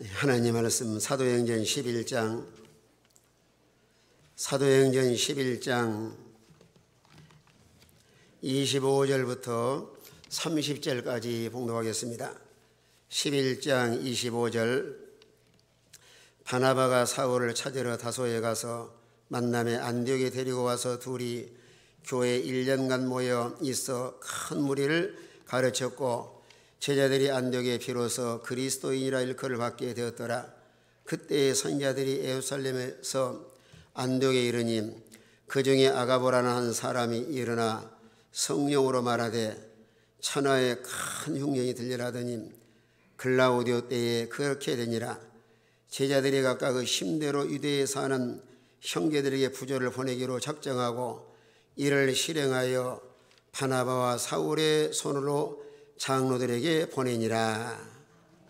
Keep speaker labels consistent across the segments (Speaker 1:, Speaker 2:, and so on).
Speaker 1: 하나님 말씀 사도행전 11장 25절부터 30절까지 봉독하겠습니다. 11장 25절. 바나바가 사울을 찾으러 다소에 가서 만남에 안디옥에 데리고 와서 둘이 교회 1년간 모여 있어 큰 무리를 가르쳤고 제자들이 안디옥에 비로소 그리스도인이라 일컬을 받게 되었더라. 그때의 선지자들이 예루살렘에서 안디옥에 이르니 그 중에 아가보라는 한 사람이 일어나 성령으로 말하되 천하에 큰 흉년이 들리라더니 글라우디오 때에 그렇게 되니라. 제자들이 각각 그 힘대로 유대에 사는 형제들에게 부조를 보내기로 작정하고 이를 실행하여 바나바와 사울의 손으로 장로들에게 보내니라.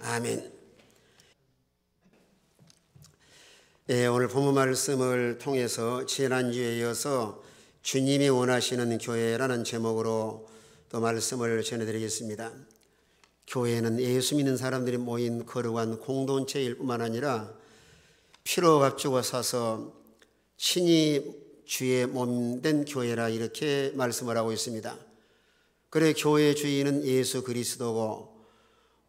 Speaker 1: 아멘. 오늘 본문 말씀을 통해서 지난주에 이어서 주님이 원하시는 교회라는 제목으로 또 말씀을 전해드리겠습니다. 교회는 예수 믿는 사람들이 모인 거룩한 공동체일 뿐만 아니라 피로 값주고 사서 친히 주의 몸된 교회라 이렇게 말씀을 하고 있습니다. 그래 교회의 주인은 예수 그리스도고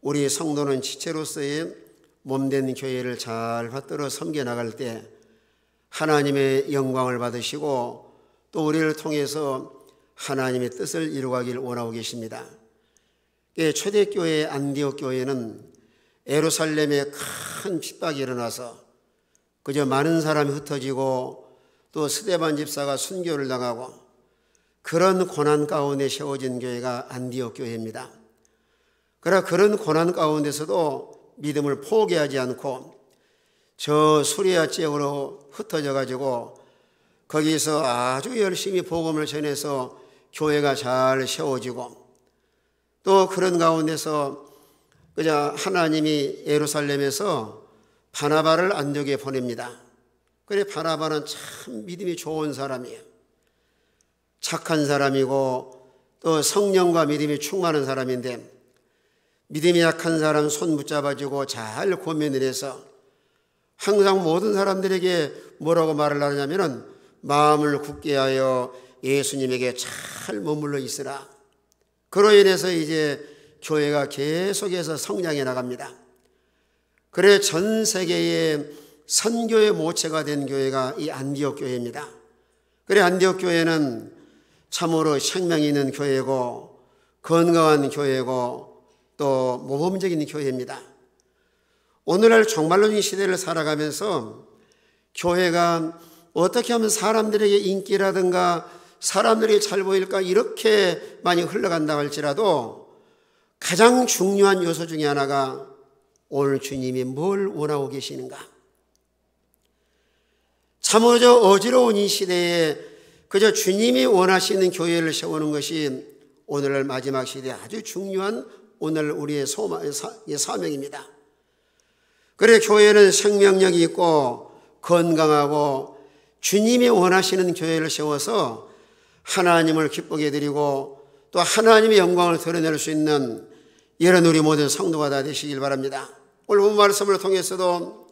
Speaker 1: 우리 성도는 지체로서의 몸된 교회를 잘 받들어 섬겨나갈 때 하나님의 영광을 받으시고 또 우리를 통해서 하나님의 뜻을 이루가길 원하고 계십니다. 초대교회 안디옥 교회는 예루살렘에 큰 핍박이 일어나서 그저 많은 사람이 흩어지고 또 스데반 집사가 순교를 당하고 그런 고난 가운데 세워진 교회가 안디옥 교회입니다. 그러나 그런 고난 가운데서도 믿음을 포기하지 않고 저 수리아 지역으로 흩어져 가지고 거기서 아주 열심히 복음을 전해서 교회가 잘 세워지고 또 그런 가운데서 그저 하나님이 예루살렘에서 바나바를 안디옥에 보냅니다. 그래 바나바는 참 믿음이 좋은 사람이에요. 착한 사람이고 또 성령과 믿음이 충만한 사람인데 믿음이 약한 사람 손 붙잡아주고 잘 고민을 해서 항상 모든 사람들에게 뭐라고 말을 하냐면은 마음을 굳게 하여 예수님에게 잘 머물러 있으라. 그로 인해서 이제 교회가 계속해서 성장해 나갑니다. 그래 전 세계의 선교의 모체가 된 교회가 이 안디옥 교회입니다. 그래 안디옥 교회는 참으로 생명이 있는 교회고 건강한 교회고 또 모범적인 교회입니다. 오늘날 종말론의 시대를 살아가면서 교회가 어떻게 하면 사람들에게 인기라든가 사람들이 잘 보일까 이렇게 많이 흘러간다 할지라도 가장 중요한 요소 중에 하나가 오늘 주님이 뭘 원하고 계시는가. 참으로 저 어지러운 이 시대에 그저 주님이 원하시는 교회를 세우는 것이 오늘날 마지막 시대에 아주 중요한 오늘 우리의 사명입니다. 그래 교회는 생명력이 있고 건강하고 주님이 원하시는 교회를 세워서 하나님을 기쁘게 드리고 또 하나님의 영광을 드러낼 수 있는 이런 우리 모든 성도가 다 되시길 바랍니다. 오늘 본 말씀을 통해서도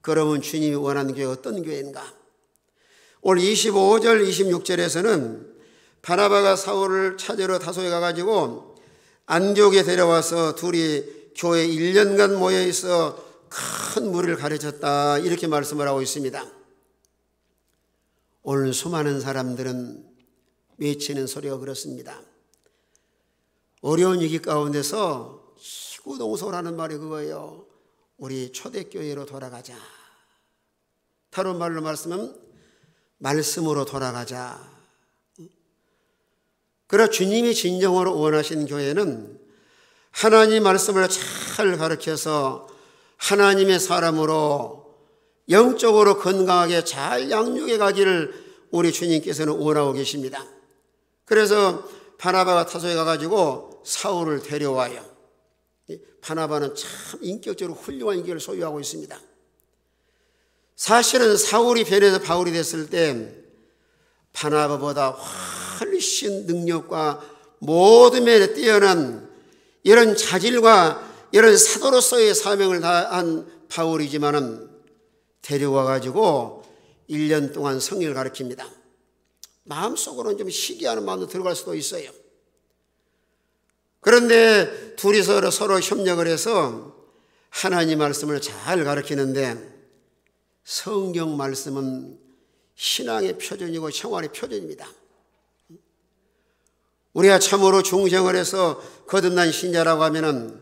Speaker 1: 그러면 주님이 원하는 교회가 어떤 교회인가? 오늘 25절 26절에서는 바나바가 사울을 찾으러 다소에 가가지고 안디옥에 데려와서 둘이 교회 1년간 모여있어 큰 무리를 가르쳤다 이렇게 말씀을 하고 있습니다. 오늘 수많은 사람들은 외치는 소리가 그렇습니다. 어려운 위기 가운데서 시구동sol하는 말이 그거예요. 우리 초대교회로 돌아가자. 다른 말로 말씀하면 말씀으로 돌아가자. 그러나 주님이 진정으로 원하시는 교회는 하나님 말씀을 잘 가르쳐서 하나님의 사람으로 영적으로 건강하게 잘 양육해 가기를 우리 주님께서는 원하고 계십니다. 그래서 바나바가 타소에 가가지고 사울을 데려와요. 바나바는 참 인격적으로 훌륭한 인격을 소유하고 있습니다. 사실은 사울이 변해서 바울이 됐을 때 바나바보다 훨씬 능력과 모든 면에 뛰어난 이런 자질과 이런 사도로서의 사명을 다한 바울이지만은 데려와 가지고 1년 동안 성경을 가르칩니다. 마음속으로는 좀 시기하는 마음도 들어갈 수도 있어요. 그런데 둘이서 서로 협력을 해서 하나님 말씀을 잘 가르치는데, 성경 말씀은 신앙의 표준이고 생활의 표준입니다. 우리가 참으로 중생을 해서 거듭난 신자라고 하면은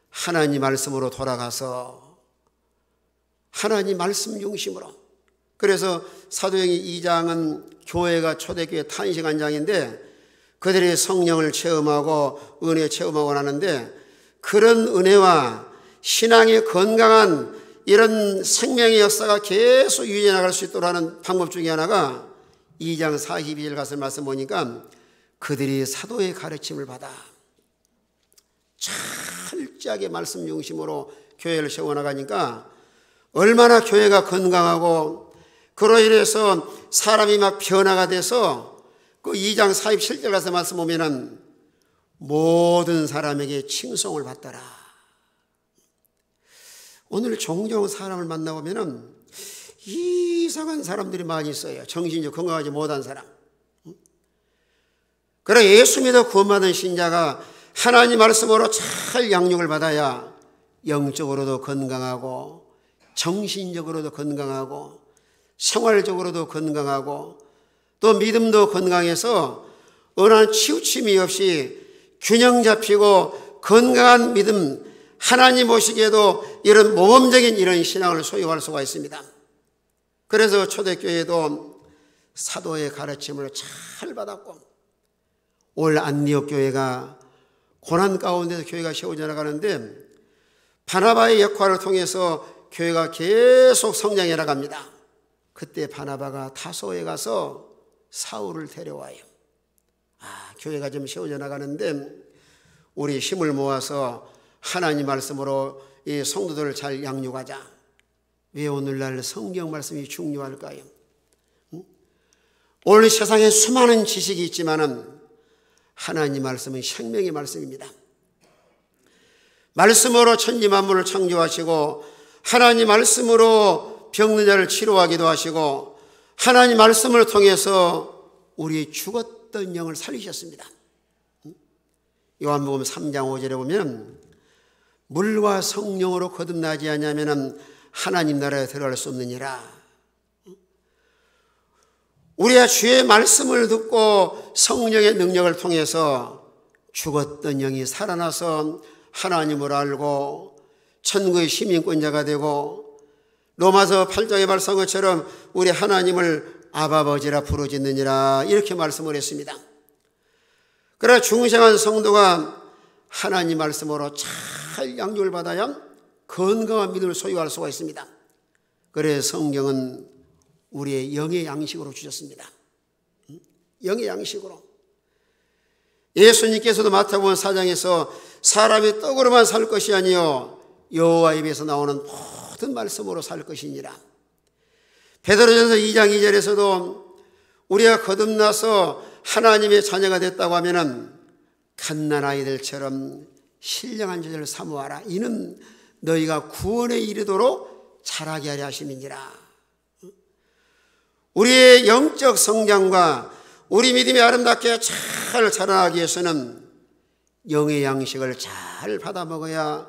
Speaker 1: 하나님 말씀으로 돌아가서 하나님 말씀 중심으로. 그래서 사도행전 2장은 교회가 초대교회 탄식한 장인데, 그들이 성령을 체험하고 은혜 체험하고 나는데, 그런 은혜와 신앙의 건강한 이런 생명의 역사가 계속 유지해 나갈 수 있도록 하는 방법 중에 하나가 2장 42절 가서 말씀 보니까, 그들이 사도의 가르침을 받아 철저하게 말씀 중심으로 교회를 세워나가니까 얼마나 교회가 건강하고, 그로 인해서 사람이 막 변화가 돼서 그 2장 47절 가서 말씀 보면은 모든 사람에게 칭송을 받더라. 오늘 종종 사람을 만나보면은 이상한 사람들이 많이 있어요. 정신적으로 건강하지 못한 사람. 그래, 예수 믿어 구원받은 신자가 하나님 말씀으로 잘 양육을 받아야 영적으로도 건강하고, 정신적으로도 건강하고, 생활적으로도 건강하고, 또 믿음도 건강해서 어느 치우침이 없이 균형 잡히고 건강한 믿음, 하나님 보시기에도 이런 모범적인 이런 신앙을 소유할 수가 있습니다. 그래서 초대교회도 사도의 가르침을 잘 받았고, 올 안디옥 교회가 고난 가운데서 교회가 세워져 나가는데, 바나바의 역할을 통해서 교회가 계속 성장해 나갑니다. 그때 바나바가 다소에 가서 사울을 데려와요. 교회가 좀 세워져 나가는데 우리 힘을 모아서 하나님 말씀으로 이 성도들을 잘 양육하자. 왜 오늘날 성경 말씀이 중요할까요? 오늘 세상에 수많은 지식이 있지만은 하나님 말씀은 생명의 말씀입니다. 말씀으로 천지 만물을 창조하시고, 하나님 말씀으로 병든 자를 치료하기도 하시고, 하나님 말씀을 통해서 우리의 죽었던 영을 살리셨습니다. 요한복음 3장 5절에 보면 물과 성령으로 거듭나지 않으면 하나님 나라에 들어갈 수 없느니라. 우리가 주의 말씀을 듣고 성령의 능력을 통해서 죽었던 영이 살아나서 하나님을 알고 천국의 시민권자가 되고, 로마서 8장에 말씀한 것처럼 우리 하나님을 아버지라 부르짖느니라, 이렇게 말씀을 했습니다. 그러나 중생한 성도가 하나님 말씀으로 잘 양육을 받아야 건강한 믿음을 소유할 수가 있습니다. 그래서 성경은 우리의 영의 양식으로 주셨습니다. 영의 양식으로. 예수님께서도 마태복음 4장에서 사람이 떡으로만 살 것이 아니요 여호와 입에서 나오는 모든 말씀으로 살 것이니라. 베드로전서 2장 2절에서도 우리가 거듭나서 하나님의 자녀가 됐다고 하면은 갓난아이들처럼 신령한 자를 사모하라. 이는 너희가 구원에 이르도록 자라게 하려 하심이니라. 우리의 영적 성장과 우리 믿음이 아름답게 잘 자라나기 위해서는 영의 양식을 잘 받아 먹어야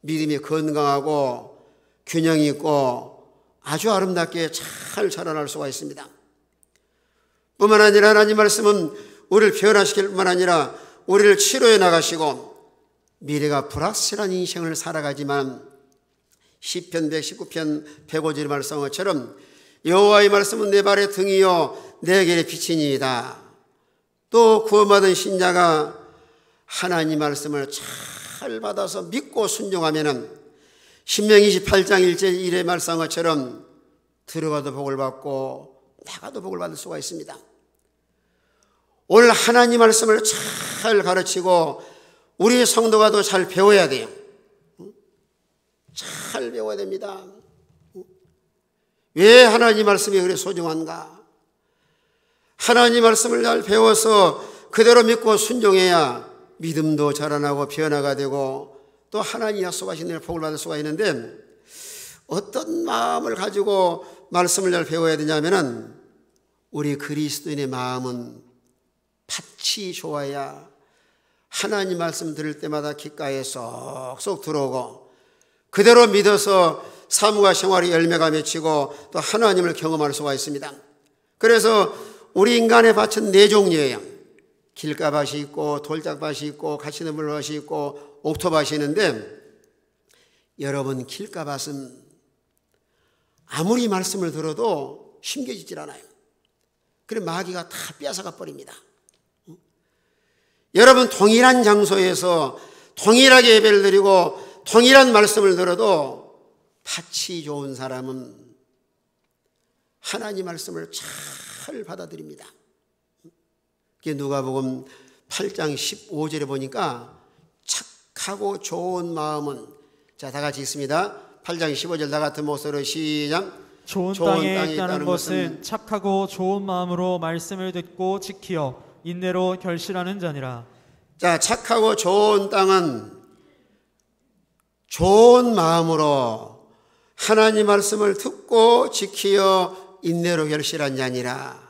Speaker 1: 믿음이 건강하고 균형 있고 아주 아름답게 잘 자라날 수가 있습니다. 뿐만 아니라 하나님 말씀은 우리를 변화시킬 뿐만 아니라 우리를 치료해 나가시고, 미래가 불확실한 인생을 살아가지만 시편 119편 105절의 말씀한 것처럼 여호와의 말씀은 내 발의 등이요 내 길의 빛이니이다. 또 구원받은 신자가 하나님 말씀을 잘 받아서 믿고 순종하면은 신명기 28장 1절 말씀한 것처럼 들어가도 복을 받고 나가도 복을 받을 수가 있습니다. 오늘 하나님 말씀을 잘 가르치고 우리 성도가 더 잘 배워야 돼요. 잘 배워야 됩니다. 왜 하나님 말씀이 그렇게 소중한가? 하나님 말씀을 잘 배워서 그대로 믿고 순종해야 믿음도 자라나고 변화가 되고 또 하나님 약속하신 대로 복을 받을 수가 있는데, 어떤 마음을 가지고 말씀을 잘 배워야 되냐면은, 우리 그리스도인의 마음은 밭이 좋아야 하나님 말씀 들을 때마다 귓가에 쏙쏙 들어오고, 그대로 믿어서 삶과 생활의 열매가 맺히고 또 하나님을 경험할 수가 있습니다. 그래서 우리 인간의 밭은 네 종류예요. 길가밭이 있고 돌짝밭이 있고 갇히는 물밭이 있고 옥토밭이 있는데, 여러분 길가밭은 아무리 말씀을 들어도 심겨지질 않아요. 그래서 마귀가 다 뺏어가 버립니다. 여러분 동일한 장소에서 동일하게 예배를 드리고 동일한 말씀을 들어도 밭이 좋은 사람은 하나님 말씀을 잘 받아들입니다. 누가복음 8장 15절에 보니까 착하고 좋은 마음은, 자, 다 같이 읽습니다. 8장 15절 다 같은 목소리로 시작.
Speaker 2: 좋은 땅에 있다는 것은 착하고 좋은 마음으로 말씀을 듣고 지키어 인내로 결실하는 자니라.
Speaker 1: 자, 착하고 좋은 땅은 좋은 마음으로 하나님 말씀을 듣고 지키어 인내로 결실한 자니라.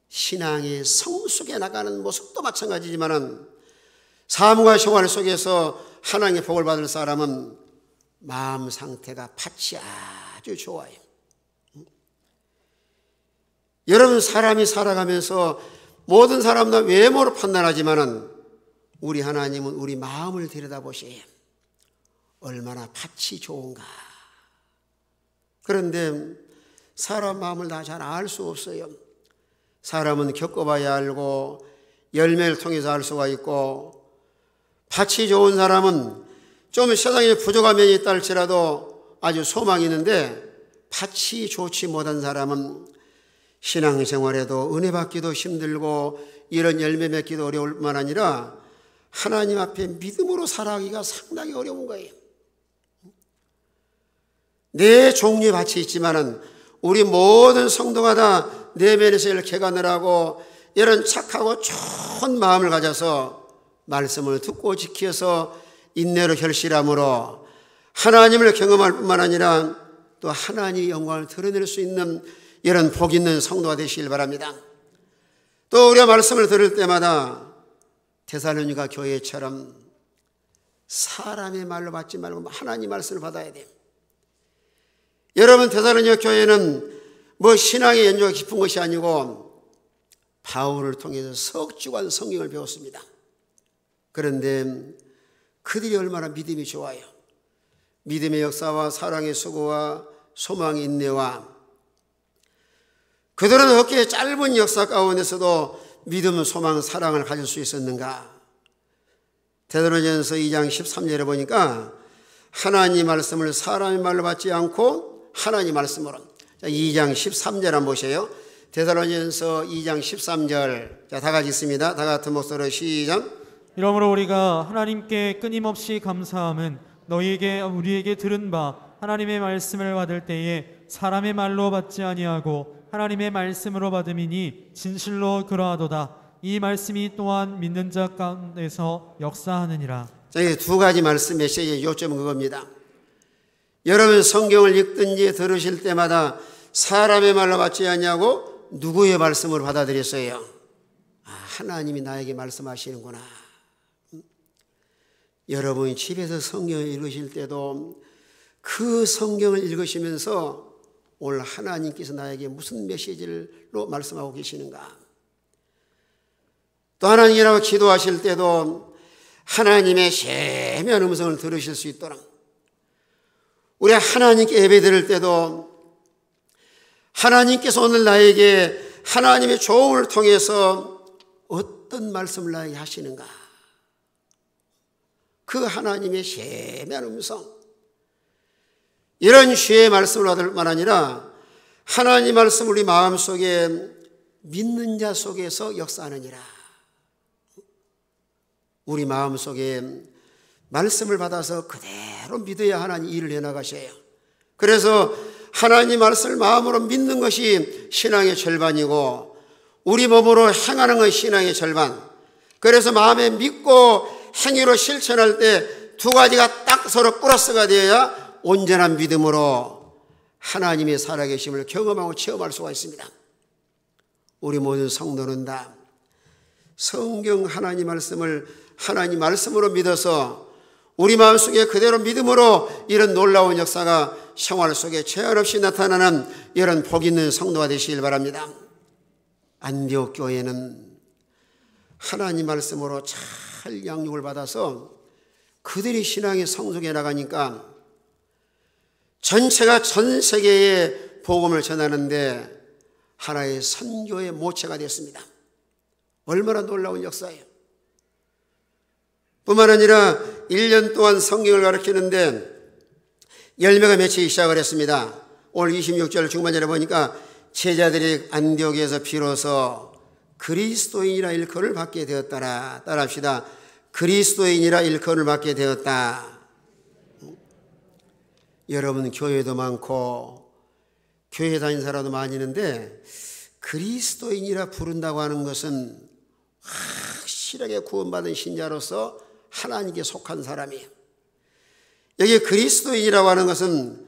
Speaker 1: 신앙의 성 속에 나가는 모습도 마찬가지지만은 삶과 생활 속에서 하나님의 복을 받을 사람은 마음 상태가 밭이 아주 좋아요. 여러분, 사람이 살아가면서 모든 사람도 외모로 판단하지만은 우리 하나님은 우리 마음을 들여다보시에요. 얼마나 밭이 좋은가. 그런데 사람 마음을 다 잘 알 수 없어요. 사람은 겪어봐야 알고 열매를 통해서 알 수가 있고, 밭이 좋은 사람은 좀 세상에 부족한 면이 있다 할지라도 아주 소망이 있는데, 밭이 좋지 못한 사람은 신앙생활에도 은혜 받기도 힘들고 이런 열매 맺기도 어려울 뿐만 아니라 하나님 앞에 믿음으로 살아가기가 상당히 어려운 거예요. 네 종류의 밭이 있지만은 우리 모든 성도가 다 내면에서 이렇게 개간을 하고 이런 착하고 좋은 마음을 가져서 말씀을 듣고 지켜서 인내로 결실함으로 하나님을 경험할 뿐만 아니라 또 하나님의 영광을 드러낼 수 있는 이런 복 있는 성도가 되시길 바랍니다. 또 우리가 말씀을 들을 때마다 데살로니가 교회처럼 사람의 말로 받지 말고 하나님 말씀을 받아야 돼요. 여러분, 데살로니가 교회는 뭐 신앙의 연조가 깊은 것이 아니고 바울을 통해서 석주간 성경을 배웠습니다. 그런데 그들이 얼마나 믿음이 좋아요. 믿음의 역사와 사랑의 수고와 소망의 인내와, 그들은 어떻게 짧은 역사 가운데서도 믿음, 소망, 사랑을 가질 수 있었는가. 데살로니가전서 2장 13절에 보니까 하나님 말씀을 사람의 말로 받지 않고 하나님 말씀으로. 자, 2장 13절 한번 보세요. 데살로니가전서 2장 13절. 자, 다 같이 있습니다. 다 같은 목소리로 시작.
Speaker 2: 이러므로 우리가 하나님께 끊임없이 감사함은 너희에게 우리에게 들은 바 하나님의 말씀을 받을 때에 사람의 말로 받지 아니하고 하나님의 말씀으로 받음이니 진실로 그러하도다. 이 말씀이 또한 믿는 자 가운데서 역사하느니라.
Speaker 1: 자, 이 두 가지 말씀 메시지의 요점은 그겁니다. 여러분, 성경을 읽든지 들으실 때마다 사람의 말로 받지 아니하고 누구의 말씀으로 받아들였어요? 하나님이 나에게 말씀하시는구나. 여러분이 집에서 성경을 읽으실 때도 그 성경을 읽으시면서 오늘 하나님께서 나에게 무슨 메시지로 말씀하고 계시는가. 또 하나님이라고 기도하실 때도 하나님의 세미한 음성을 들으실 수 있도록, 우리 하나님께 예배 드릴 때도 하나님께서 오늘 나에게 하나님의 조언을 통해서 어떤 말씀을 나에게 하시는가. 그 하나님의 세미한 음성, 이런 주의 말씀을 받을 뿐만 아니라 하나님 말씀 우리 마음속에 믿는 자 속에서 역사하느니라. 우리 마음속에 말씀을 받아서 그대로 믿어야 하나님 일을 해나가셔요. 그래서 하나님 말씀을 마음으로 믿는 것이 신앙의 절반이고 우리 몸으로 행하는 것이 신앙의 절반. 그래서 마음에 믿고 행위로 실천할 때 두 가지가 딱 서로 플러스가 되어야 온전한 믿음으로 하나님의 살아계심을 경험하고 체험할 수가 있습니다. 우리 모든 성도는 다 성경 하나님 말씀을 하나님 말씀으로 믿어서 우리 마음속에 그대로 믿음으로 이런 놀라운 역사가 생활 속에 제한 없이 나타나는 이런 복 있는 성도가 되시길 바랍니다. 안디옥 교회는 하나님 말씀으로 잘 양육을 받아서 그들이 신앙의 성숙에 나가니까 전체가 전 세계에 복음을 전하는데 하나의 선교의 모체가 됐습니다. 얼마나 놀라운 역사예요. 뿐만 아니라 1년 동안 성경을 가르치는데 열매가 맺히기 시작을 했습니다. 오늘 26절 중반절에 보니까 제자들이 안디옥에서 비로소 그리스도인이라 일컬을 받게 되었더라. 따라합시다. 그리스도인이라 일컬을 받게 되었다. 여러분 교회도 많고 교회 다니는 사람도 많이 있는데 그리스도인이라 부른다고 하는 것은 확실하게 구원받은 신자로서 하나님께 속한 사람이에요. 여기 그리스도인이라고 하는 것은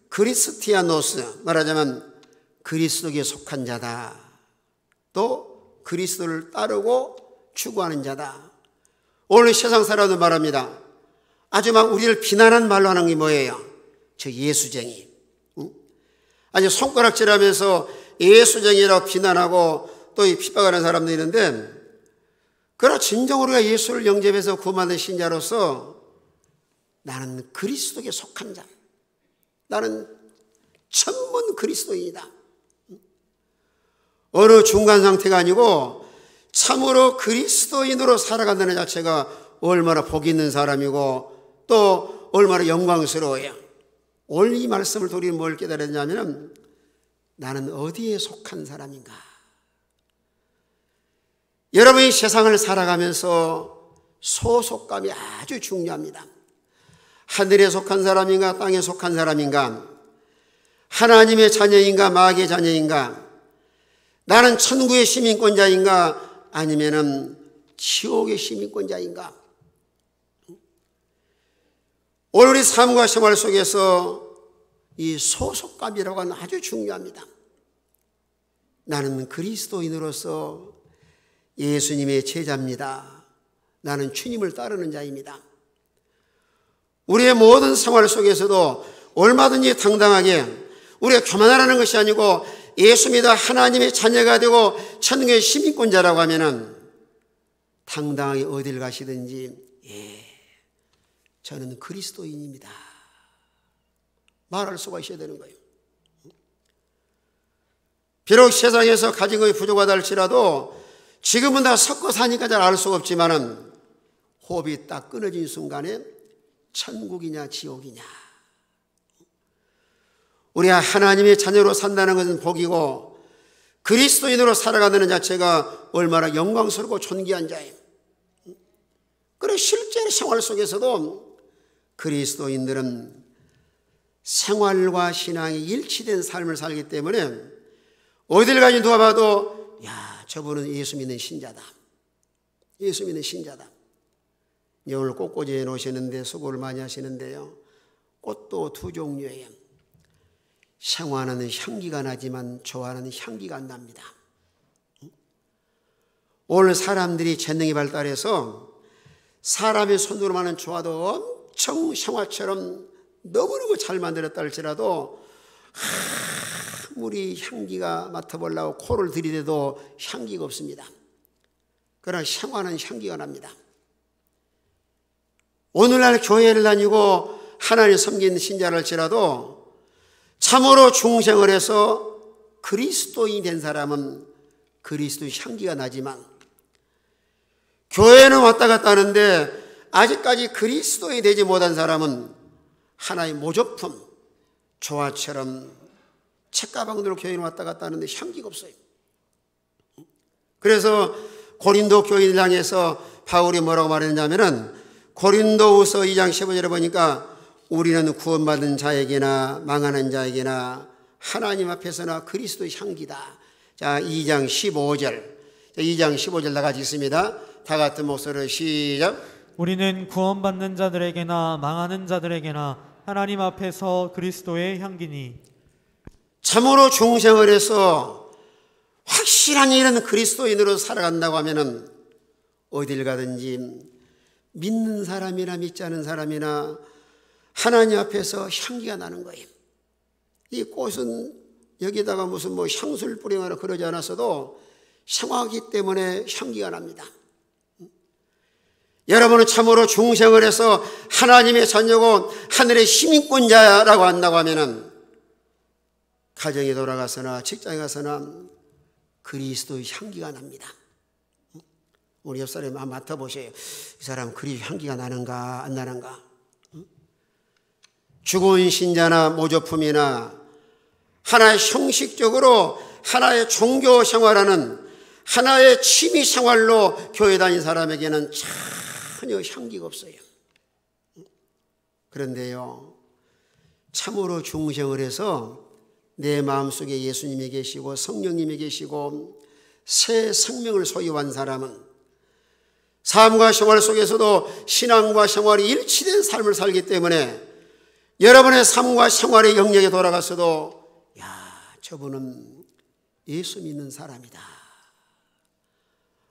Speaker 1: 그리스티아노스, 말하자면 그리스도에 속한 자다. 또 그리스도를 따르고 추구하는 자다. 오늘 세상 사람도 말합니다. 아주 막 우리를 비난하는 말로 하는 게 뭐예요? 저 예수쟁이. 아주 손가락질하면서 예수쟁이라고 비난하고 또 핍박하는 사람도 있는데, 그러나 진정으로 우리가 예수를 영접해서 구원받은 신자로서 나는 그리스도에 속한 자, 나는 전문 그리스도인이다. 어느 중간 상태가 아니고 참으로 그리스도인으로 살아간다는 자체가 얼마나 복 있는 사람이고 또 얼마나 영광스러워요. 오늘 이 말씀을 통해 우리는 뭘 깨달았냐면 나는 어디에 속한 사람인가. 여러분이 세상을 살아가면서 소속감이 아주 중요합니다. 하늘에 속한 사람인가 땅에 속한 사람인가, 하나님의 자녀인가 마귀의 자녀인가, 나는 천국의 시민권자인가 아니면은 지옥의 시민권자인가. 오늘 우리 삶과 생활 속에서 이 소속감이라고 하는 아주 중요합니다. 나는 그리스도인으로서 예수님의 제자입니다. 나는 주님을 따르는 자입니다. 우리의 모든 생활 속에서도 얼마든지 당당하게 우리가 교만하라는 것이 아니고 예수 믿어 하나님의 자녀가 되고 천국의 시민권자라고 하면은 당당하게 어딜 가시든지 저는 그리스도인입니다 말할 수가 있어야 되는 거예요. 비록 세상에서 가진 것이 부족하다 할지라도 지금은 다 섞어 사니까 잘 알 수가 없지만은 호흡이 딱 끊어진 순간에 천국이냐 지옥이냐. 우리가 하나님의 자녀로 산다는 것은 복이고 그리스도인으로 살아가는 자체가 얼마나 영광스럽고 존귀한 자예요. 그래서 실제 생활 속에서도 그리스도인들은 생활과 신앙이 일치된 삶을 살기 때문에 어딜 가니 누가 봐도 야, 저분은 예수 믿는 신자다. 예수 믿는 신자다. 오늘 꽃꽂이에 놓으시는데 수고를 많이 하시는데요. 꽃도 두 종류예요. 생화는 향기가 나지만 조화는 향기가 안 납니다. 오늘 사람들이 재능이 발달해서 사람의 손으로 하는 조화도 엄청 생화처럼 너무너무 잘 만들었다 할지라도 아무리 향기가 맡아보려고 코를 들이대도 향기가 없습니다. 그러나 생화는 향기가 납니다. 오늘날 교회를 다니고 하나님 섬기는 신자를 할지라도 참으로 중생을 해서 그리스도인이 된 사람은 그리스도의 향기가 나지만 교회는 왔다 갔다 하는데 아직까지 그리스도인이 되지 못한 사람은 하나의 모조품, 조화처럼 책가방으로 교회는 왔다 갔다 하는데 향기가 없어요. 그래서 고린도 교인을 향해서 바울이 뭐라고 말했냐면은 고린도후서 2장 15절에 보니까 우리는 구원받은 자에게나 망하는 자에게나 하나님 앞에서나 그리스도의 향기다. 자, 2장 15절 다 같이 있습니다. 다 같은 목소리로 시작.
Speaker 2: 우리는 구원받는 자들에게나 망하는 자들에게나 하나님 앞에서 그리스도의 향기니.
Speaker 1: 참으로 중생을 해서 확실한 이런 그리스도인으로 살아간다고 하면은 어딜 가든지 믿는 사람이나 믿지 않은 사람이나 하나님 앞에서 향기가 나는 거예요. 이 꽃은 여기다가 무슨 뭐 향수를 뿌리거나 그러지 않았어도 생화기 때문에 향기가 납니다. 여러분은 참으로 중생을 해서 하나님의 자녀고 하늘의 시민권자라고 한다고 하면은 가정에 돌아가서나 직장에 가서나 그리스도의 향기가 납니다. 우리 옆 사람이 한번 맡아보세요. 이 사람 그리스도 향기가 나는가 안 나는가? 죽은 신자나 모조품이나 하나의 형식적으로 하나의 종교 생활하는 하나의 취미 생활로 교회 다닌 사람에게는 전혀 향기가 없어요. 그런데요, 참으로 중생을 해서 내 마음속에 예수님이 계시고 성령님이 계시고 새 생명을 소유한 사람은 삶과 생활 속에서도 신앙과 생활이 일치된 삶을 살기 때문에 여러분의 삶과 생활의 영역에 돌아갔어도 저분은 예수 믿는 사람이다.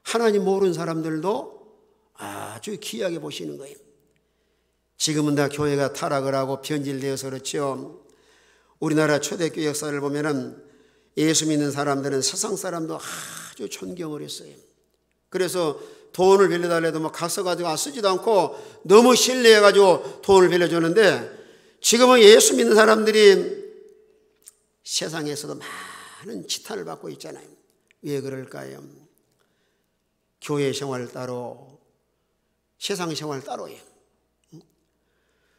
Speaker 1: 하나님 모르는 사람들도 아주 귀하게 보시는 거예요. 지금은 다 교회가 타락을 하고 변질되어서 그렇죠. 우리나라 초대교회 역사를 보면은 예수 믿는 사람들은 세상 사람도 아주 존경을 했어요. 그래서 돈을 빌려달래도 뭐 가서 가지고 쓰지도 않고 너무 신뢰해가지고 돈을 빌려주는데 지금은 예수 믿는 사람들이 세상에서도 많은 지탄을 받고 있잖아요. 왜 그럴까요? 교회 생활 따로 세상 생활 따로예요.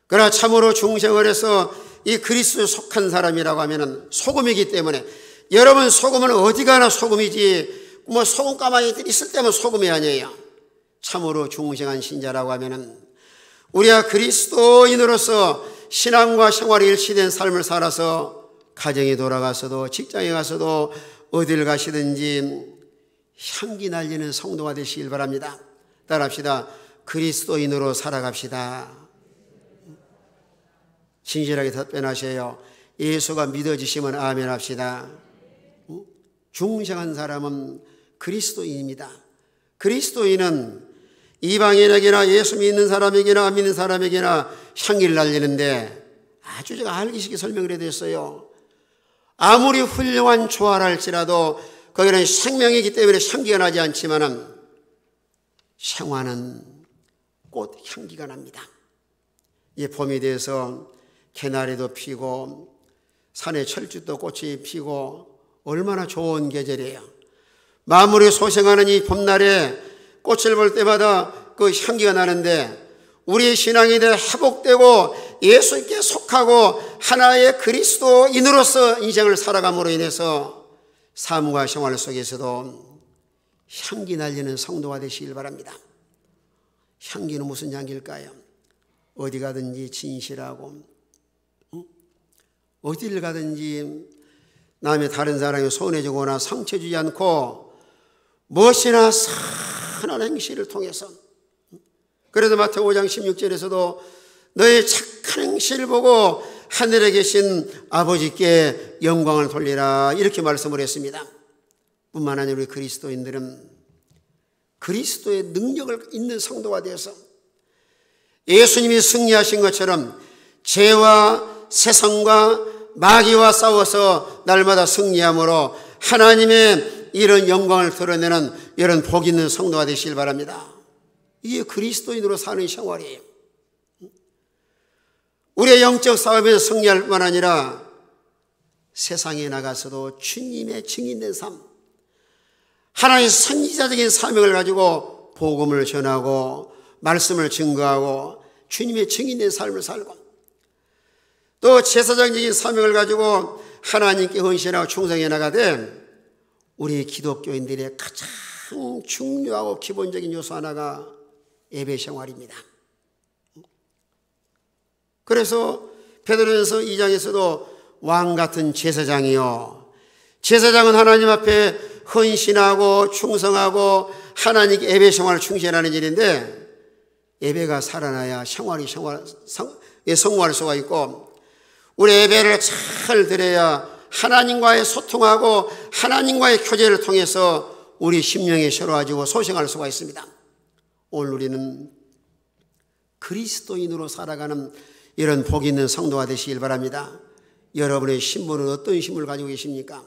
Speaker 1: 그러나 참으로 중생을 해서 이 그리스도에 속한 사람이라고 하면은 소금이기 때문에 여러분 소금은 어디 가나 소금이지 뭐 소금 가만히 있을 때면 소금이 아니에요. 참으로 중생한 신자라고 하면은 우리가 그리스도인으로서 신앙과 생활이 일치된 삶을 살아서 가정에 돌아가서도 직장에 가서도 어딜 가시든지 향기 날리는 성도가 되시길 바랍니다. 따라합시다. 그리스도인으로 살아갑시다. 진실하게 답변하세요. 예수가 믿어지시면 아멘 합시다. 중생한 사람은 그리스도인입니다. 그리스도인은 이방인에게나 예수 믿는 사람에게나 안 믿는 사람에게나 향기를 날리는데 아주 제가 알기 쉽게 설명을 해드렸어요. 아무리 훌륭한 조화를 할지라도 거기는 생명이기 때문에 향기가 나지 않지만은 생화는 꽃 향기가 납니다. 이 봄이 돼서 개나리도 피고 산에 철쭉도 꽃이 피고 얼마나 좋은 계절이에요. 마무리 소생하는 이 봄날에 꽃을 볼 때마다 그 향기가 나는데 우리의 신앙이 회복되고 예수께 속하고 하나의 그리스도인으로서 인생을 살아감으로 인해서 삶과 생활 속에서도 향기 날리는 성도가 되시길 바랍니다. 향기는 무슨 향기일까요? 어디 가든지 진실하고 어디를 가든지 남의 다른 사람이 손해주거나 상처 주지 않고 무엇이나 선한 행실을 통해서 그래서 마태복음 5장 16절에서도 너의 착한 행실을 보고 하늘에 계신 아버지께 영광을 돌리라 이렇게 말씀을 했습니다. 뿐만 아니라 우리 그리스도인들은 그리스도의 능력을 있는 성도가 되어서 예수님이 승리하신 것처럼 죄와 세상과 마귀와 싸워서 날마다 승리함으로 하나님의 이런 영광을 드러내는 이런 복 있는 성도가 되시길 바랍니다. 이게 그리스도인으로 사는 생활이에요. 우리의 영적 싸움에서 승리할 뿐만 아니라 세상에 나가서도 주님의 증인된 삶, 하나님의 선지자적인 사명을 가지고 복음을 전하고 말씀을 증거하고 주님의 증인된 삶을 살고 또 제사장적인 사명을 가지고 하나님께 헌신하고 충성해 나가되 우리 기독교인들의 가장 중요하고 기본적인 요소 하나가 예배 생활입니다. 그래서 베드로전서 2장에서도 왕 같은 제사장이요, 제사장은 하나님 앞에 헌신하고 충성하고 하나님께 예배 생활을 충실하는 일인데, 예배가 살아나야 성공할 수가 있고, 우리 예배를 잘 드려야 하나님과의 소통하고 하나님과의 교제를 통해서 우리 심령이 새로워지고 소생할 수가 있습니다. 오늘 우리는 그리스도인으로 살아가는 이런 복 있는 성도가 되시길 바랍니다. 여러분의 신분은 어떤 신분을 가지고 계십니까?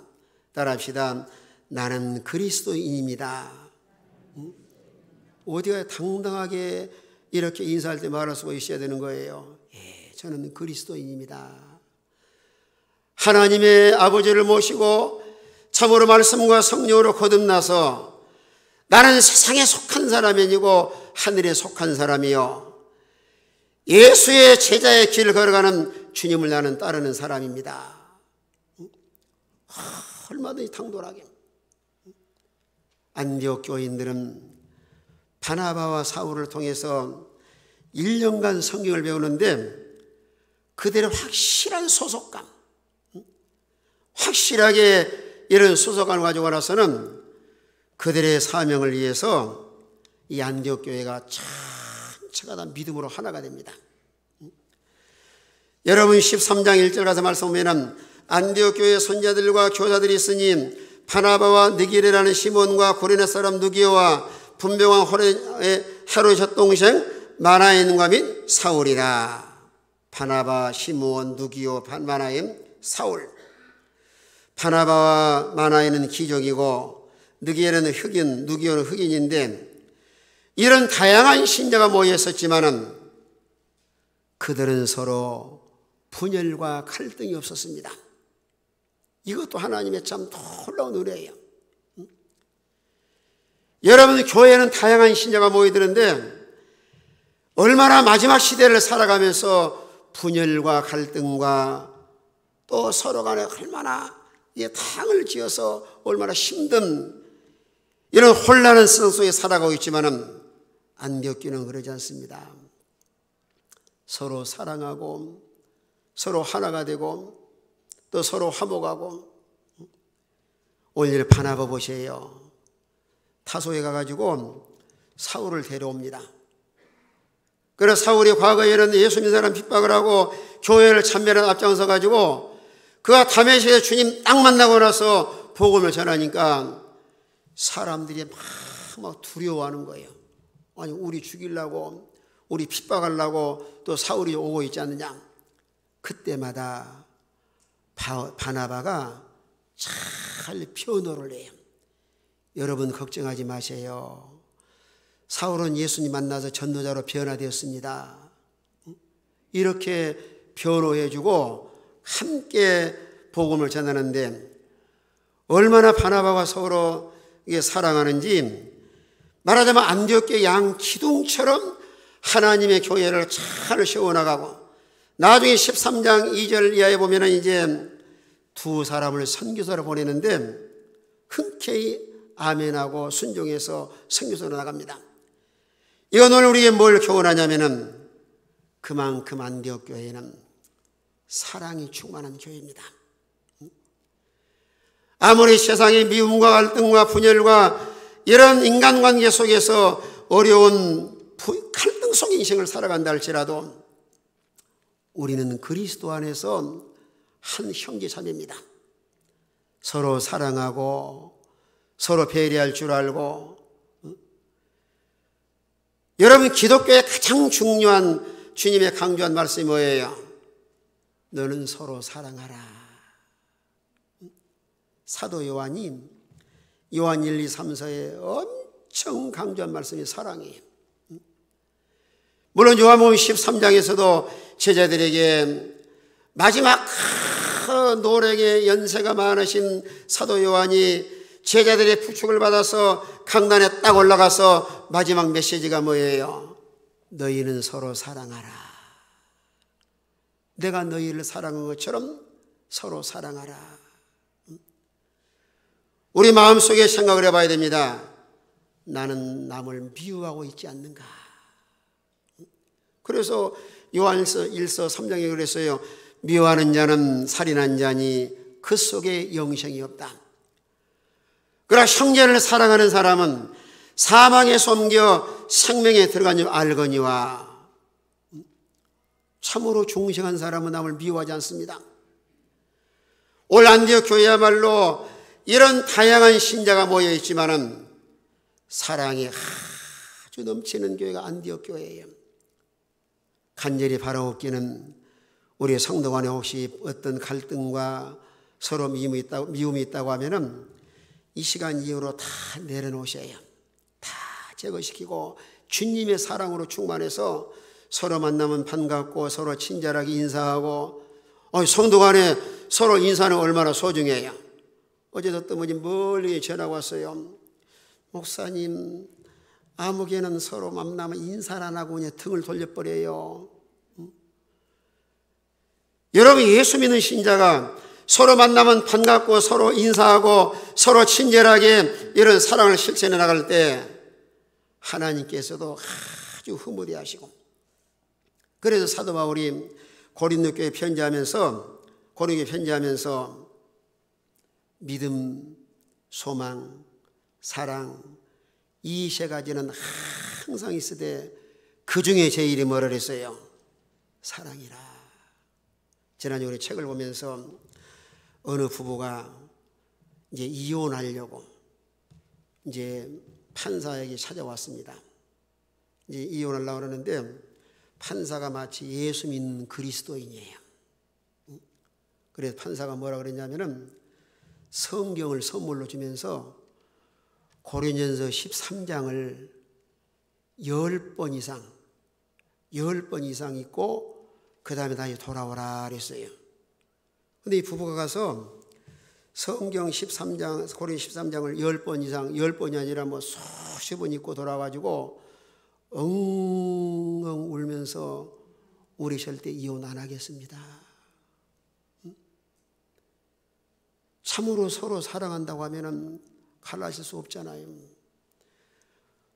Speaker 1: 따라합시다. 나는 그리스도인입니다. 어디가 당당하게 이렇게 인사할 때 말할 수가 있어야 되는 거예요. 예, 저는 그리스도인입니다. 하나님의 아버지를 모시고 참으로 말씀과 성령으로 거듭나서 나는 세상에 속한 사람이 아니고 하늘에 속한 사람이요, 예수의 제자의 길을 걸어가는 주님을 나는 따르는 사람입니다. 얼마든지 당돌하게. 안디옥 교인들은 바나바와 사울을 통해서 1년간 성경을 배우는데 그들의 확실한 소속감, 확실하게 이런 소속감을 가지고 나서는 그들의 사명을 위해서 이 안디옥 교회가 전체가 다 믿음으로 하나가 됩니다. 여러분 13장 1절 가서 말씀 보면은 안디옥 교회 선자들과 교사들이 있으니 바나바와 느기레라는 시몬과 고레네 사람 누기오와 분병왕 헤롯의 동생 마나엔과 및 사울이라. 바나바, 시몬, 누기오, 마나엔, 사울. 바나바와 마나엔은 기족이고 느기레는 흑인, 누기오는 흑인인데 이런 다양한 신자가 모여 있었지만은 그들은 서로 분열과 갈등이 없었습니다. 이것도 하나님의 참 놀라운 은혜예요. 여러분, 교회는 다양한 신자가 모이드는데 얼마나 마지막 시대를 살아가면서 분열과 갈등과 또 서로 간에 얼마나 당을 지어서 얼마나 힘든 이런 혼란한 세상 속에 살아가고 있지만은 안디옥 교회는 그러지 않습니다. 서로 사랑하고 서로 하나가 되고 또 서로 화목하고. 오늘 바나바 보세요. 타소에 가가지고 사울을 데려옵니다. 그래서 사울이 과거에는 예수 믿는 사람 핍박을 하고 교회를 참멸한 앞장서 가지고 그가 다메섹에서 주님 딱 만나고 나서 복음을 전하니까 사람들이 막 두려워하는 거예요. 아니, 우리 죽이려고, 우리 핍박하려고 또 사울이 오고 있지 않느냐. 그때마다 바나바가 잘 변호를 해요. 여러분 걱정하지 마세요. 사울은 예수님 만나서 전도자로 변화되었습니다. 이렇게 변호해주고 함께 복음을 전하는데 얼마나 바나바와 서로 사랑하는지, 말하자면 안디옥 양 기둥처럼 하나님의 교회를 잘 세워나가고, 나중에 13장 2절 이하에 보면은 이제 두 사람을 선교사로 보내는데 흔쾌히 아멘하고 순종해서 선교사로 나갑니다. 이건 오늘 우리에게 뭘 교훈하냐면은 그만큼 안디옥 교회는 사랑이 충만한 교회입니다. 아무리 세상의 미움과 갈등과 분열과 이런 인간관계 속에서 어려운 갈등 속의 인생을 살아간다 할지라도 우리는 그리스도 안에서 한 형제 자매입니다. 서로 사랑하고 서로 배려할 줄 알고. 여러분, 기독교의 가장 중요한 주님의 강조한 말씀이 뭐예요? 너는 서로 사랑하라. 사도 요한이 요한 1, 2, 3서에 엄청 강조한 말씀이 사랑이에요. 물론 요한복음 13장에서도 제자들에게 마지막 노력의 연세가 많으신 사도 요한이 제자들의 부축을 받아서 강단에 딱 올라가서 마지막 메시지가 뭐예요? 너희는 서로 사랑하라. 내가 너희를 사랑한 것처럼 서로 사랑하라. 우리 마음속에 생각을 해봐야 됩니다. 나는 남을 미워하고 있지 않는가? 그래서 요한일서 1서 3장에 그랬어요. 미워하는 자는 살인한 자니 그 속에 영생이 없다. 그러나 형제를 사랑하는 사람은 사망에 숨겨 생명에 들어간 줄 알거니와. 참으로 중생한 사람은 남을 미워하지 않습니다. 올 안디옥 교회야말로 이런 다양한 신자가 모여 있지만은 사랑이 아주 넘치는 교회가 안디옥 교회예요. 간절히 바라옵기는 우리 성도 간에 혹시 어떤 갈등과 서로 미움이 있다고 하면은 이 시간 이후로 다 내려놓으셔야, 다 제거시키고 주님의 사랑으로 충만해서 서로 만나면 반갑고 서로 친절하게 인사하고, 성도 간에 서로 인사는 얼마나 소중해요. 어제도 또 멀리 전화가 왔어요. 목사님, 아무개는 서로 만나면 인사를 안 하고 그냥 등을 돌려버려요. 여러분, 예수 믿는 신자가 서로 만나면 반갑고 서로 인사하고 서로 친절하게 이런 사랑을 실천해 나갈 때 하나님께서도 아주 흐뭇해하시고, 그래서 사도 바울이 고린도 교회에 편지하면서 믿음, 소망, 사랑 이 세 가지는 항상 있으되 그 중에 제일이 뭐라 그랬어요? 사랑이라. 지난주에 우리 책을 보면서 어느 부부가 이제 이혼하려고 이제 판사에게 찾아왔습니다. 이제 이혼하려고 그러는데 판사가 마치 예수 믿는 그리스도인이에요. 그래서 판사가 뭐라 그랬냐면은 성경을 선물로 주면서 고린도전서 13장을 10번 이상 읽고 그 다음에 다시 돌아오라 그랬어요. 근데 이 부부가 가서 성경 13장, 고린도 13장을 10번 이상, 10번이 아니라 뭐 수십 번 읽고 돌아와가지고 엉엉 울면서 우리 절대 이혼 안 하겠습니다. 참으로 서로 사랑한다고 하면은 갈라질 수 없잖아요.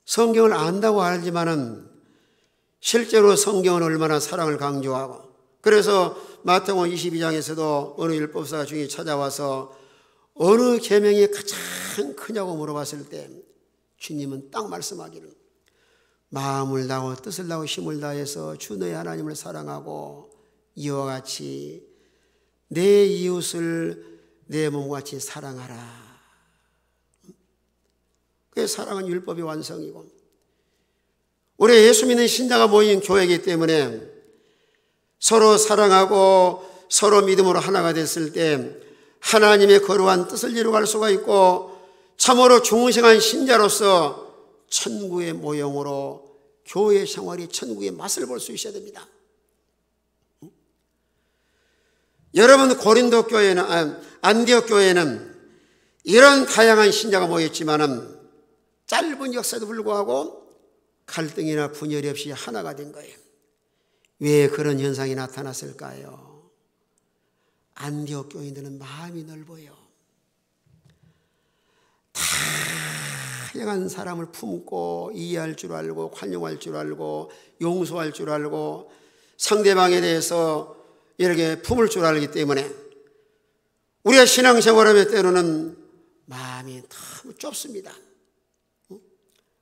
Speaker 1: 성경을 안다고 알지만은 실제로 성경은 얼마나 사랑을 강조하고, 그래서 마태복음 22장에서도 어느 율법사 중에 찾아와서 어느 계명이 가장 크냐고 물어봤을 때 주님은 딱 말씀하기를 마음을 다하고 뜻을 다하고 힘을 다해서 주 너의 하나님을 사랑하고 이와 같이 내 이웃을 내 몸같이 사랑하라. 그 사랑은 율법의 완성이고, 우리 예수 믿는 신자가 모인 교회이기 때문에 서로 사랑하고 서로 믿음으로 하나가 됐을 때 하나님의 거룩한 뜻을 이루어갈 수가 있고, 참으로 중생한 신자로서 천국의 모형으로 교회 생활이 천국의 맛을 볼 수 있어야 됩니다. 여러분, 고린도 교회는, 안디옥 교회는 이런 다양한 신자가 모였지만은 짧은 역사에도 불구하고 갈등이나 분열이 없이 하나가 된 거예요. 왜 그런 현상이 나타났을까요? 안디옥 교인들은 마음이 넓어요. 다양한 사람을 품고 이해할 줄 알고 관용할 줄 알고 용서할 줄 알고 상대방에 대해서 이렇게 품을 줄 알기 때문에 우리가 신앙생활하면 때로는 마음이 너무 좁습니다.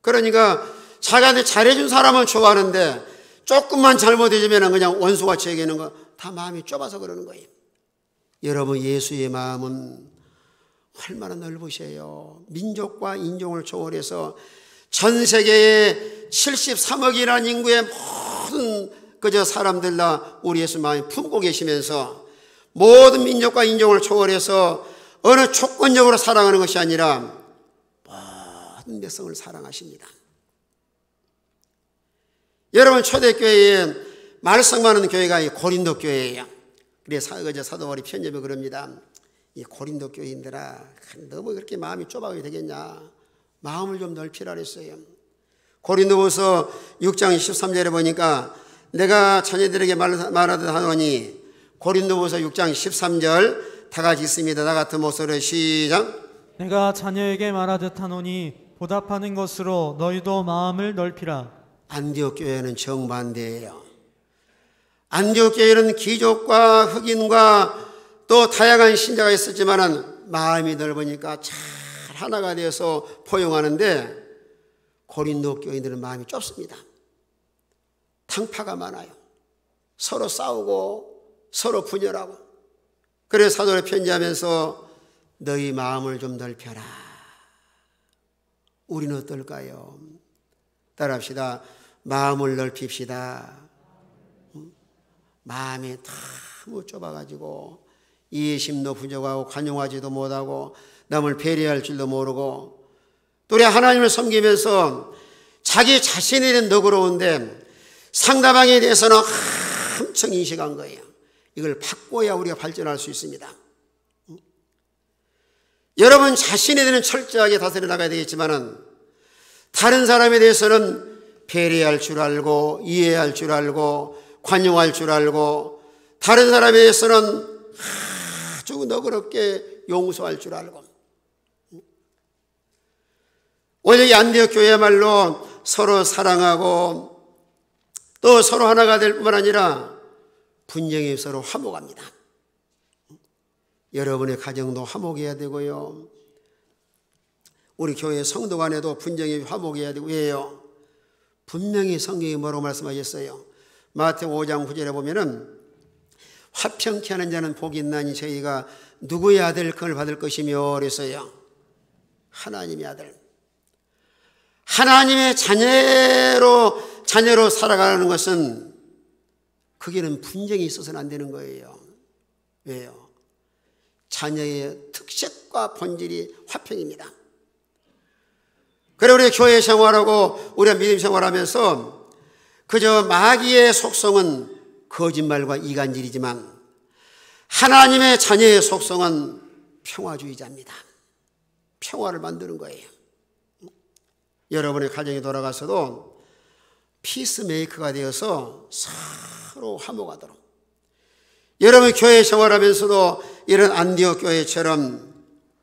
Speaker 1: 그러니까 자기한테 잘해준 사람은 좋아하는데 조금만 잘못해주면 그냥 원수같이 얘기하는 거, 다 마음이 좁아서 그러는 거예요. 여러분, 예수의 마음은 얼마나 넓으세요. 민족과 인종을 초월해서 전 세계에 73억이라는 인구의 모든 그저 사람들 다 우리 예수 마음에 품고 계시면서 모든 민족과 인종을 초월해서 어느 조건적으로 사랑하는 것이 아니라 모든 백성을 사랑하십니다. 여러분, 초대교회에 말씀 많은 교회가 이 고린도 교회예요. 그래서 사도 바울이 편집에 그럽니다. 이 고린도 교인들아, 너무 그렇게 마음이 좁아가게 되겠냐? 마음을 좀 넓히라 그랬어요. 고린도후서 6장 13절에 보니까 내가 자녀들에게 말하듯 하노니, 고린도후서 6장 13절 다 같이 있습니다. 다 같은 목소리로 시작.
Speaker 2: 내가 자녀에게 말하듯 하노니 보답하는 것으로 너희도 마음을 넓히라.
Speaker 1: 안디옥 교회는 정반대예요. 안디옥 교회는 귀족과 흑인과 또 다양한 신자가 있었지만 마음이 넓으니까 잘 하나가 되어서 포용하는데 고린도 교인들은 마음이 좁습니다. 탕파가 많아요. 서로 싸우고 서로 분열하고. 그래서 사도를 편지하면서 너희 마음을 좀 넓혀라. 우리는 어떨까요? 따라합시다. 마음을 넓힙시다. 마음이 너무 좁아가지고 이해심도 부족하고 관용하지도 못하고 남을 배려할 줄도 모르고 또 우리 하나님을 섬기면서 자기 자신에는 너그러운데 상대방에 대해서는 엄청 인식한 거예요. 이걸 바꿔야 우리가 발전할 수 있습니다. 여러분 자신에 대해서는 철저하게 다스려 나가야 되겠지만 다른 사람에 대해서는 배려할 줄 알고 이해할 줄 알고 관용할 줄 알고 다른 사람에 대해서는 아주 너그럽게 용서할 줄 알고. 오늘 이 안디옥 교회야말로 서로 사랑하고 또 서로 하나가 될 뿐만 아니라 분쟁이 서로 화목합니다. 여러분의 가정도 화목해야 되고요. 우리 교회 성도 간에도 분쟁이 화목해야 되고 왜요? 분명히 성경이 뭐라고 말씀하셨어요? 마태복음 5장 9절에 보면은 화평케 하는 자는 복이 있나니 저희가 누구의 아들 그걸 받을 것이며 그랬어요. 하나님의 아들. 하나님의 자녀로 살아가는 것은 거기는 분쟁이 있어서는 안 되는 거예요. 왜요? 자녀의 특색과 본질이 화평입니다. 그래 우리 교회 생활하고 우리가 믿음 생활하면서 그저 마귀의 속성은 거짓말과 이간질이지만 하나님의 자녀의 속성은 평화주의자입니다. 평화를 만드는 거예요. 여러분의 가정에 돌아가서도 피스메이커가 되어서 서로 화목하도록 여러분 교회 생활하면서도 이런 안디옥 교회처럼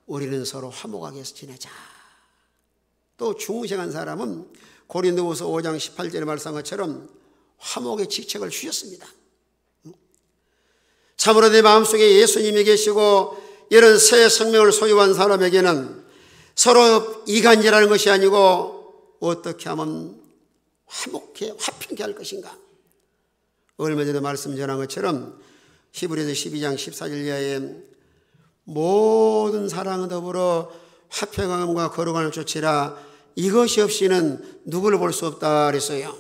Speaker 1: 우리는 서로 화목하게 지내자. 또 중생한 사람은 고린도후서 5장 18절에 말씀한 것처럼 화목의 직책을 주셨습니다. 참으로 내 마음속에 예수님이 계시고 이런 새 생명을 소유한 사람에게는 서로 이간질하는 것이 아니고 어떻게 하면 화평케 할 것인가. 얼마 전에 말씀 전한 것처럼 히브리서 12장 14절 이하에 모든 사랑은 더불어 화평함과 거룩함을 쫓으라. 이것이 없이는 누구를 볼 수 없다 그랬어요.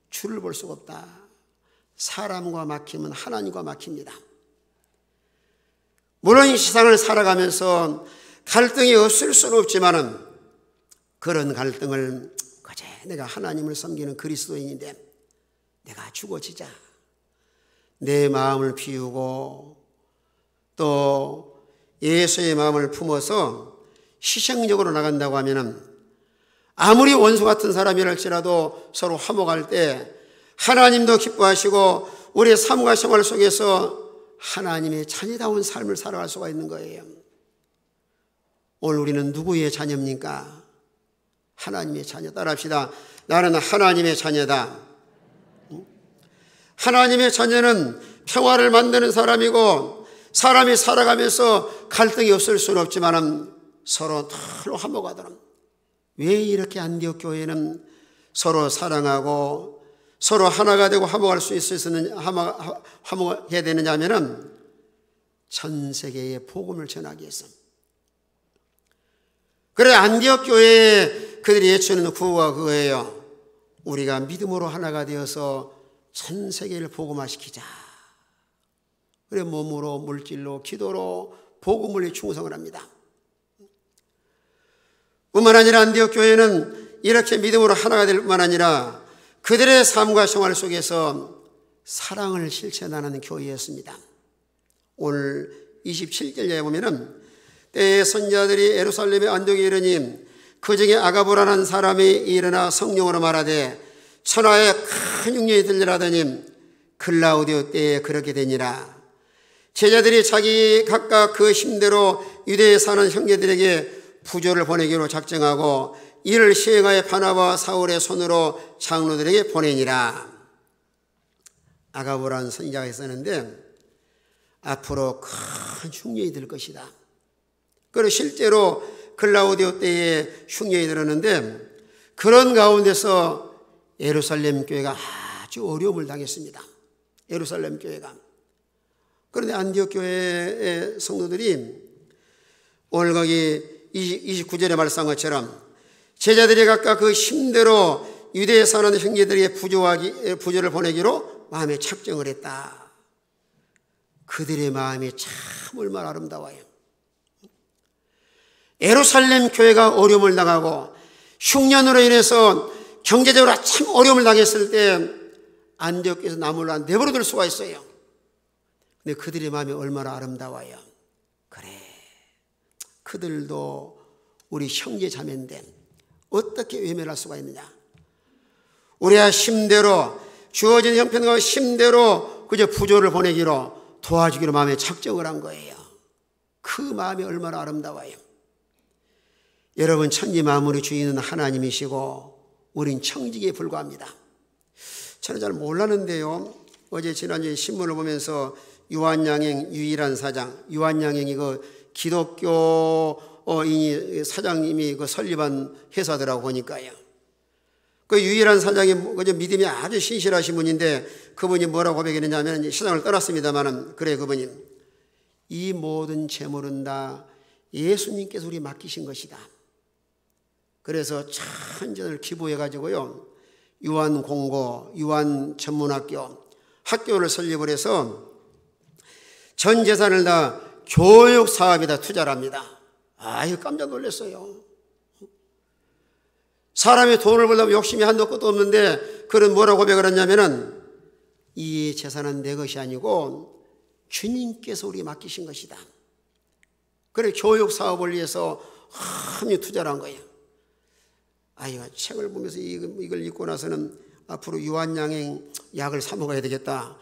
Speaker 1: 주를 볼 수가 없다. 사람과 막히면 하나님과 막힙니다. 물론 이 세상을 살아가면서 갈등이 없을 수는 없지만은 그런 갈등을 그저 내가 하나님을 섬기는 그리스도인인데 내가 죽어지자. 내 마음을 비우고 또 예수의 마음을 품어서 희생적으로 나간다고 하면은 아무리 원수 같은 사람이랄지라도 서로 화목할 때 하나님도 기뻐하시고 우리의 삶과 생활 속에서 하나님의 자녀다운 삶을 살아갈 수가 있는 거예요. 오늘 우리는 누구의 자녀입니까? 하나님의 자녀. 따라합시다. 나는 하나님의 자녀다. 하나님의 자녀는 평화를 만드는 사람이고 사람이 살아가면서 갈등이 없을 수는 없지만 서로 서로 화목하도록. 왜 이렇게 안디옥 교회는 서로 사랑하고 서로 하나가 되고 화목할 수 화목해야 되느냐 하면은 전 세계에 복음을 전하기 위해서. 그래 안디옥 교회에 그들이 예추는 구호가 그거예요. 우리가 믿음으로 하나가 되어서 전 세계를 복음화시키자. 그래 몸으로 물질로 기도로 복음을 충성을 합니다. 뿐만 아니라 안디옥 교회는 이렇게 믿음으로 하나가 될 뿐만 아니라 그들의 삶과 생활 속에서 사랑을 실천하는 교회였습니다. 오늘 27절에 보면은 때에 선지자들이 예루살렘의 안디옥에 이르니 그 중에 아가보라는 사람이 일어나 성령으로 말하되 천하에 큰 흉년이 들리라더니 글라우디오 때에 그렇게 되니라. 제자들이 자기 각각 그 힘대로 유대에 사는 형제들에게 부조를 보내기로 작정하고 이를 시행하여 바나바와 사울의 손으로 장로들에게 보내니라. 아가보라는 선지자가 있었는데 앞으로 큰 흉년이 될 것이다. 그리고 실제로 클라우디오 때에 흉년이 들었는데 그런 가운데서 예루살렘 교회가 아주 어려움을 당했습니다. 예루살렘 교회가. 그런데 안디옥 교회의 성도들이 오늘 거기 29절에 말씀한 것처럼 제자들이 각각 그 힘대로 유대에 사는 형제들에게 부조를 보내기로 마음에 작정을 했다. 그들의 마음이 참 얼마나 아름다워요. 예루살렘 교회가 어려움을 당하고 흉년으로 인해서 경제적으로 참 어려움을 당했을 때 안디옥에서 나무를 내버려둘 수가 있어요. 근데 그들의 마음이 얼마나 아름다워요. 그래, 그들도 우리 형제 자매인데 어떻게 외면할 수가 있느냐. 우리가 힘대로 주어진 형편과 힘대로 그저 부조를 보내기로 도와주기로 마음에 작정을 한 거예요. 그 마음이 얼마나 아름다워요. 여러분, 천지 만물의 주인은 하나님이시고 우린 청지기에 불과합니다. 저는 잘 몰랐는데요, 어제 지난주에 신문을 보면서 유한양행 유일한 사장, 유한양행이 그 기독교인이 사장님이 그 설립한 회사더라고 보니까요. 그 유일한 사장이 믿음이 아주 신실하신 분인데 그분이 뭐라고 고백했느냐면, 시장을 떠났습니다만은, 그래, 그분이 이 모든 재물은 다 예수님께서 우리 맡기신 것이다. 그래서 천전을 기부해가지고요, 유한공고, 유한전문학교, 학교를 설립을 해서 전 재산을 다 교육 사업에다 투자를 합니다. 이거 깜짝 놀랐어요. 사람이 돈을 벌려면 욕심이 한도 끝도 없는데 그런 뭐라고 고백을 했냐면은, 이 재산은 내 것이 아니고 주님께서 우리 맡기신 것이다. 그래, 교육 사업을 위해서 함께 투자를 한 거예요. 이거 책을 보면서 이걸 읽고 나서는 앞으로 유한양행 약을 사 먹어야 되겠다.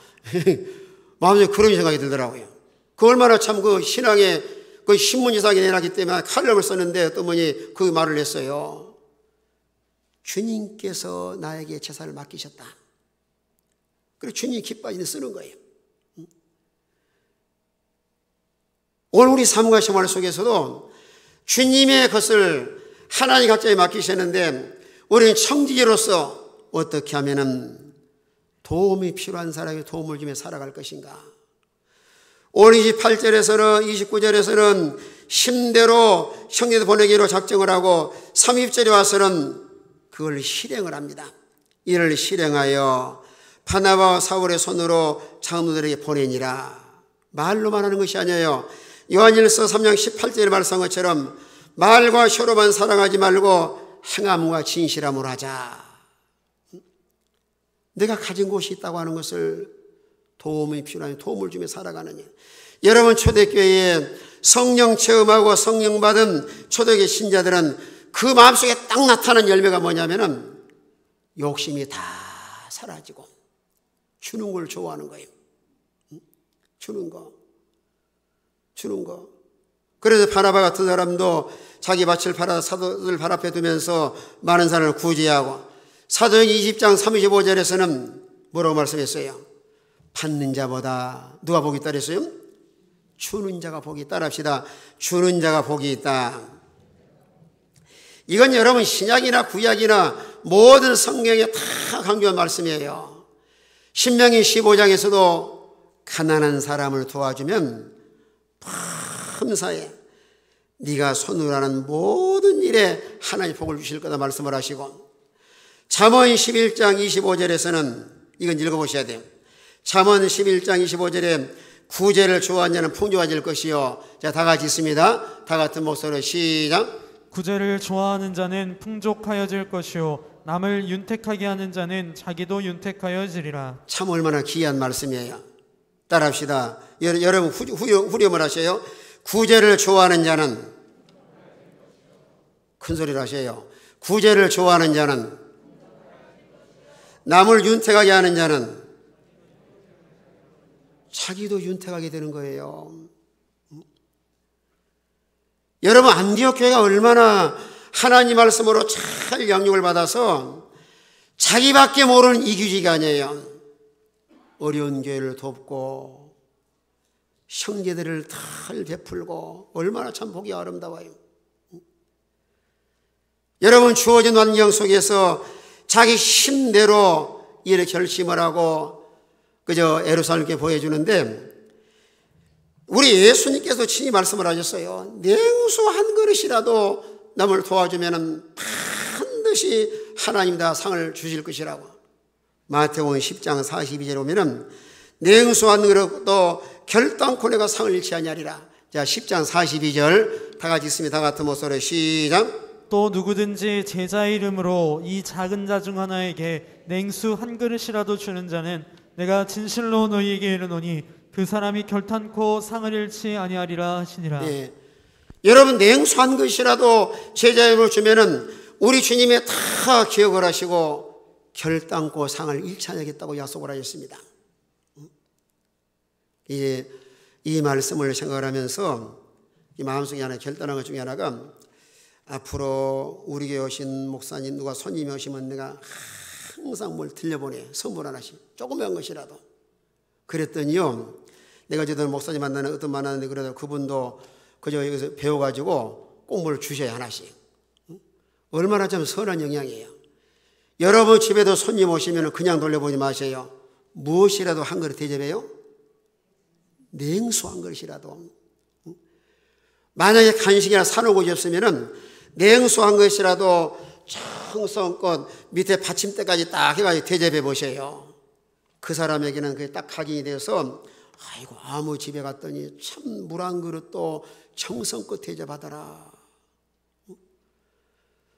Speaker 1: 마음속에 그런 생각이 들더라고요. 그 얼마나 참 그 신앙의 그 신문 이상이 내놨기 때문에 칼럼을 썼는데 어떤 분이 그 말을 했어요. 주님께서 나에게 재산을 맡기셨다. 그리고 주님이 기뻐하시는 쓰는 거예요. 오늘 우리 삶과 생활 속에서도 주님의 것을 하나님 각자에 맡기셨는데 우리는 청지기로서 어떻게 하면은 도움이 필요한 사람에게 도움을 주며 살아갈 것인가. 오늘 28절에서는 29절에서는 힘대로 형제들 보내기로 작정을 하고 30절에 와서는 그걸 실행을 합니다. 이를 실행하여 바나바와 사울의 손으로 장로들에게 보내니라. 말로만 하는 것이 아니에요. 요한일서 3장 18절에 말씀한 것처럼 말과 혀로만 사랑하지 말고 행함과 진실함으로 하자. 내가 가진 곳이 있다고 하는 것을 도움이 필요하면 도움을 주며 살아가는 일. 여러분, 초대교회에 성령 체험하고 성령 받은 초대교회 신자들은 그 마음속에 딱 나타나는 열매가 뭐냐면은 욕심이 다 사라지고 주는 걸 좋아하는 거예요. 주는 거. 그래서 바나바 같은 사람도 자기 밭을 팔아 사도들 발 앞에 두면서 많은 사람을 구제하고, 사도행 20장 35절에서는 뭐라고 말씀했어요? 받는 자보다 누가 복이 있다 그랬어요? 주는 자가 복이 있다. 합시다. 주는 자가 복이 있다. 이건 여러분 신약이나 구약이나 모든 성경에 다 강조한 말씀이에요. 신명기 15장에서도 가난한 사람을 도와주면 범사에 네가 손으로 하는 모든 일에 하나님 복을 주실 거다 말씀을 하시고, 잠언 11장 25절에서는 이건 읽어보셔야 돼요. 잠언 11장 25절에 구제를 좋아하는 자는 풍족해질 것이요. 자, 다 같이 있습니다. 다 같은 목소리로 시작.
Speaker 2: 구제를 좋아하는 자는 풍족하여질 것이요 남을 윤택하게 하는 자는 자기도 윤택하여지리라. 참
Speaker 1: 얼마나 귀한 말씀이에요. 따라합시다. 여러분 후렴을 하세요. 구제를 좋아하는 자는, 큰 소리로 하세요. 구제를 좋아하는 자는, 남을 윤택하게 하는 자는 자기도 윤택하게 되는 거예요. 여러분, 안디옥 교회가 얼마나 하나님 말씀으로 잘 양육을 받아서 자기밖에 모르는 이규지가 아니에요. 어려운 교회를 돕고 형제들을 잘 베풀고 얼마나 참 보기 아름다워요. 여러분, 주어진 환경 속에서 자기 힘대로 일을 결심을 하고 그저 예루살렘께 보여주는데, 우리 예수님께서 친히 말씀을 하셨어요. 냉수 한 그릇이라도 남을 도와주면 반드시 하나님 다 상을 주실 것이라고. 마태복음 10장 42절에 보면은 냉수 한 그릇도 결단코 내가 상을 잃지 아니하리라. 자, 10장 42절 다 같이 있습니다. 다 같은 목소리로 시작.
Speaker 2: 또 누구든지 제자의 이름으로 이 작은 자 중 하나에게 냉수 한 그릇이라도 주는 자는 내가 진실로 너희에게 이르노니 그 사람이 결탄코 상을 잃지 아니하리라 하시니라.
Speaker 1: 네. 여러분, 냉수 한 그릇이라도 제자의 이름으로 주면은 우리 주님이 다 기억을 하시고 결단코 상을 잃지 않겠다고 약속을 하셨습니다. 이제 이 말씀을 생각을 하면서 이 마음속에 하나 결단한 것 중에 하나가, 앞으로 우리 교회 오신 목사님 누가 손님이 오시면 내가 항상 뭘 들려보내. 선물 하나씩, 조그만 것이라도. 그랬더니요, 내가 저들 목사님 만나는 어떤 만나는데 그래도 그분도 그저 여기서 배워가지고 꼭 뭘 주셔야 하나씩. 얼마나 좀 선한 영향이에요. 여러분 집에도 손님 오시면 그냥 돌려보지 마세요. 무엇이라도 한 그릇 대접해요. 냉수 한 그릇이라도. 만약에 간식이나 사놓은 곳이 없으면 냉수 한 그릇이라도 정성껏 밑에 받침대까지 딱 해가지고 대접해 보세요. 그 사람에게는 그게 딱 각인이 되어서, 아이고, 아무 집에 갔더니 참 물 한 그릇도 정성껏 대접하더라.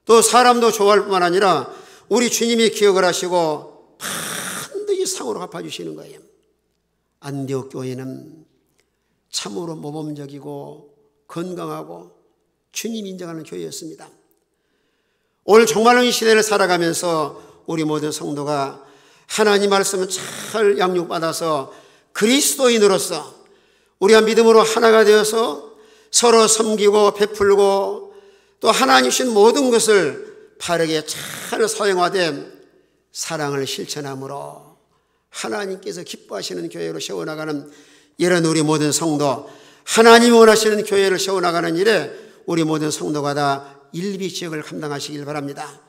Speaker 1: 또 사람도 좋아할 뿐만 아니라 우리 주님이 기억을 하시고 반드시 상으로 갚아주시는 거예요. 안디옥 교회는 참으로 모범적이고 건강하고 주님 인정하는 교회였습니다. 오늘 정말로 이 시대를 살아가면서 우리 모든 성도가 하나님 말씀을 잘 양육받아서 그리스도인으로서 우리가 믿음으로 하나가 되어서 서로 섬기고 베풀고 또 하나님 주신 모든 것을 바르게 잘 사용하되 사랑을 실천함으로 하나님께서 기뻐하시는 교회로 세워나가는 이런 우리 모든 성도, 하나님이 원하시는 교회를 세워나가는 일에 우리 모든 성도가 다 일비지역을 감당하시길 바랍니다.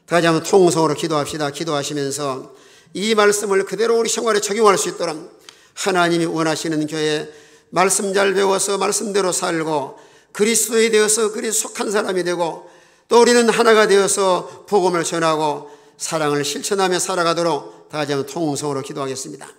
Speaker 1: 다시 한번 통성으로 기도합시다. 기도하시면서 이 말씀을 그대로 우리 생활에 적용할 수 있도록 하나님이 원하시는 교회, 말씀 잘 배워서 말씀대로 살고 그리스도에 되어서 그리스도 속한 사람이 되고 또 우리는 하나가 되어서 복음을 전하고 사랑을 실천하며 살아가도록 다시 한번 통성으로 기도하겠습니다.